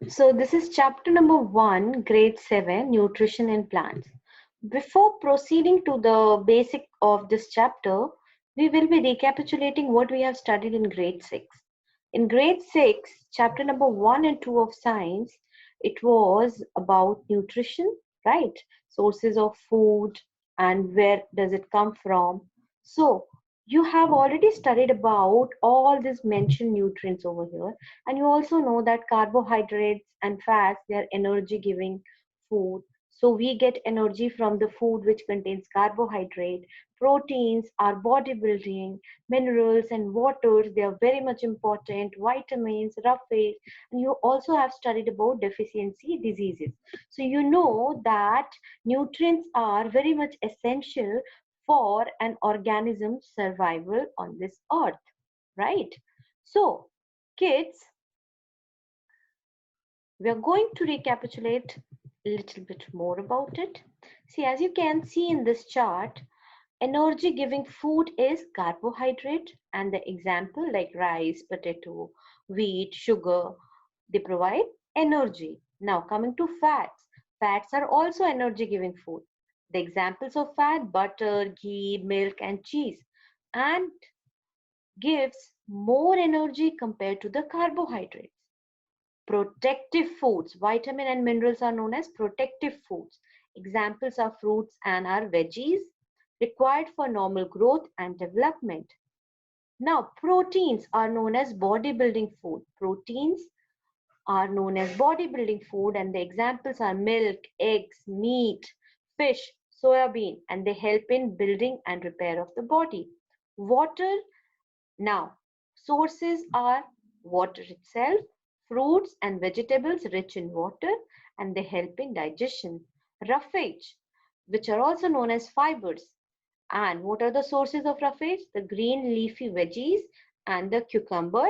So this is chapter number 1, grade 7, nutrition in plants. Before proceeding to the basic of this chapter, we will be recapitulating what we have studied in grade 6. In grade 6, chapter number 1 and 2 of science, it was about nutrition, right? Sources of food and where does it come from. So you have already studied about all these mentioned nutrients over here, and you also know that carbohydrates and fats, they are energy giving food. So we get energy from the food which contains carbohydrate. Proteins are bodybuilding. Minerals and waters, they are very much important. Vitamins, roughage, and you also have studied about deficiency diseases. So you know that nutrients are very much essential for an organism's survival on this earth, right? So kids, we are going to recapitulate a little bit more about it. See, as you can see in this chart, energy giving food is carbohydrate, and the example like rice, potato, wheat, sugar, they provide energy. Now coming to fats, fats are also energy giving food. The examples of fat: butter, ghee, milk, and cheese, and gives more energy compared to the carbohydrates. Protective foods, vitamin and minerals are known as protective foods. Examples are fruits and are veggies, required for normal growth and development. Now, proteins are known as bodybuilding food. Proteins are known as bodybuilding food, and the examples are milk, eggs, meat, fish, soya bean, and they help in building and repair of the body. Water, now, sources are water itself, fruits and vegetables rich in water, and they help in digestion. Roughage, which are also known as fibers. And what are the sources of roughage? The green leafy veggies and the cucumber.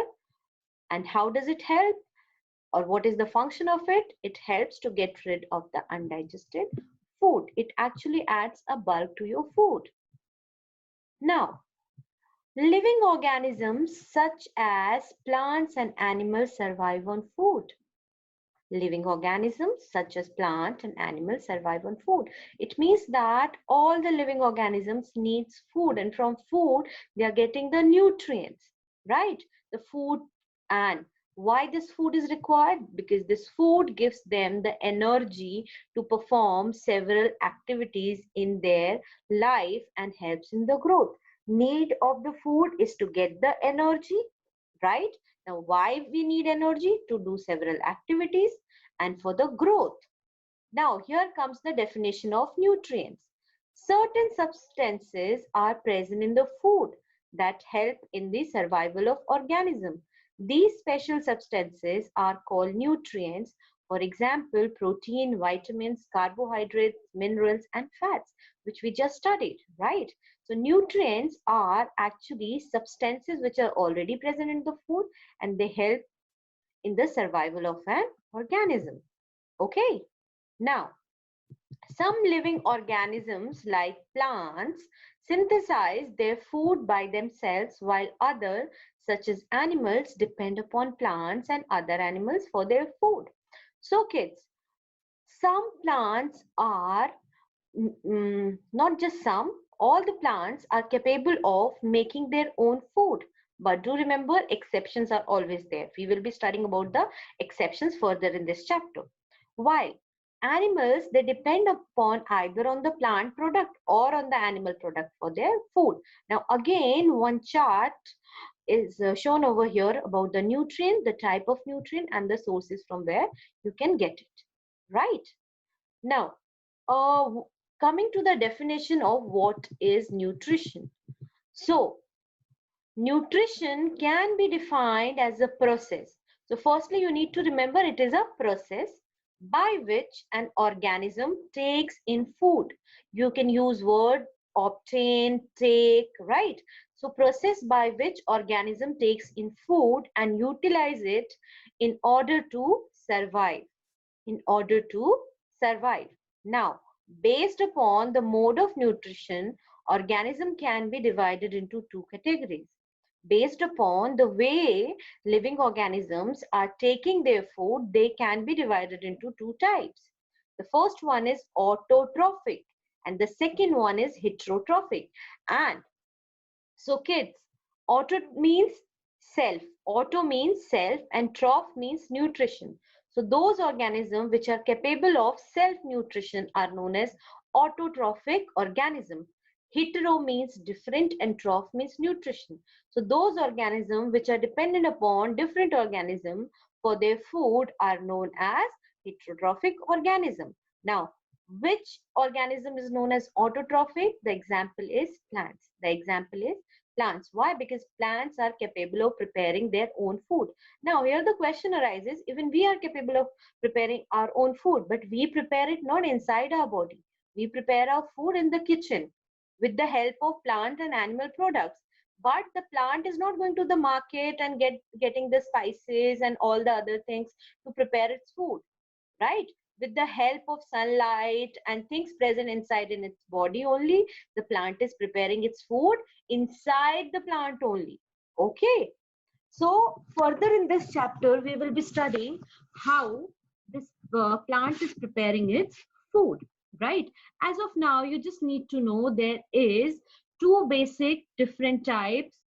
And how does it help? Or what is the function of it? It helps to get rid of the undigested food. It actually adds a bulk to your food. Now, living organisms such as plants and animals survive on food. Living organisms such as plant and animals survive on food. It means that all the living organisms needs food, and from food they are getting the nutrients, right? The food. And why this food is required? Because this food gives them the energy to perform several activities in their life and helps in the growth. Need of the food is to get the energy, right? Now, why we need energy? To do several activities and for the growth. Now, here comes the definition of nutrients. Certain substances are present in the food that help in the survival of organism. These special substances are called nutrients. For example, protein, vitamins, carbohydrates, minerals, and fats, which we just studied, right? So nutrients are actually substances which are already present in the food, and they help in the survival of an organism. Okay. Now, some living organisms like plants synthesize their food by themselves, while others, such as animals, depend upon plants and other animals for their food. So kids, some plants are, not just some, all the plants are capable of making their own food. But do remember, exceptions are always there. We will be studying about the exceptions further in this chapter. While animals, they depend upon either on the plant product or on the animal product for their food. Now again, one chart is shown over here about the nutrient, the type of nutrient, and the sources from where you can get it, right? Now, uh, coming to the definition of what is nutrition. So, nutrition can be defined as a process. So, firstly, you need to remember it is a process by which an organism takes in food. You can use word obtain, take, right? So, process by which organism takes in food and utilize it in order to survive. In order to survive. Now, based upon the mode of nutrition, organism can be divided into two categories. Based upon the way living organisms are taking their food, they can be divided into two types. The first one is autotrophic and the second one is heterotrophic. And so kids, auto means self, auto means self and troph means nutrition. So those organisms which are capable of self nutrition are known as autotrophic organism. Hetero means different and troph means nutrition. So those organisms which are dependent upon different organism for their food are known as heterotrophic organism. Now, which organism is known as autotrophic? The example is plants. The example is plants. Why? Because plants are capable of preparing their own food. Now, here the question arises, even we are capable of preparing our own food, but we prepare it not inside our body. We prepare our food in the kitchen with the help of plant and animal products. But the plant is not going to the market and getting the spices and all the other things to prepare its food, right? With the help of sunlight and things present inside in its body only, the plant is preparing its food inside the plant only. Okay. So further in this chapter, we will be studying how this plant is preparing its food, right? As of now, you just need to know there is two basic different types